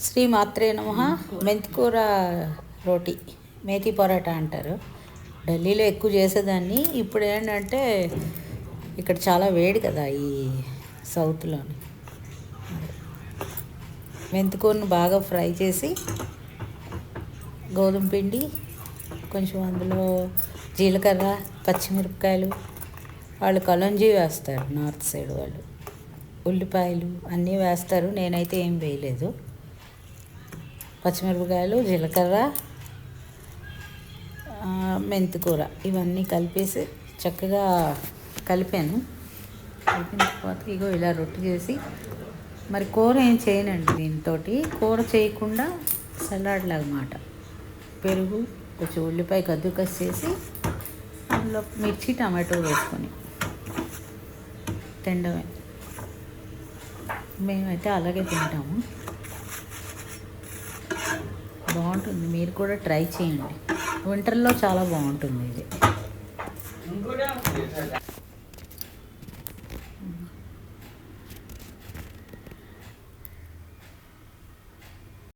శ్రీ మాత్రే నమః. మెంతికూర రోటీ, మేతి పరోటా అంటారు. ఢిల్లీలో ఎక్కువ చేసేదాన్ని. ఇప్పుడు ఏంటంటే ఇక్కడ చాలా వేడి కదా ఈ సౌత్లోని. మెంతికూరను బాగా ఫ్రై చేసి గోధుమ పిండి, కొంచెం అందులో జీలకర్ర, పచ్చిమిరపకాయలు, వాళ్ళు కలంజీ వేస్తారు నార్త్ సైడ్ వాళ్ళు, ఉల్లిపాయలు అన్నీ వేస్తారు. నేనైతే ఏం వేయలేదు. పచ్చిమిరపకాయలు, జీలకర్ర, మెంతికూర ఇవన్నీ కలిపేసి చక్కగా కలిపాను. కలిపిన తర్వాత ఇగో ఇలా రొట్టె చేసి, మరి కూర ఏం చేయనండి దీంతో. కూర చేయకుండా సలాడ్ లాగమాట, పెరుగు, కొంచెం ఉల్లిపాయ కద్దుకస్ చేసి అందులో మిర్చి, టమాటో వేసుకొని తినడమే. మేమైతే అలాగే తింటాము. బాగుంటుంది, మీరు కూడా ట్రై చేయండి. వింటర్లో చాలా బాగుంటుంది ఇది.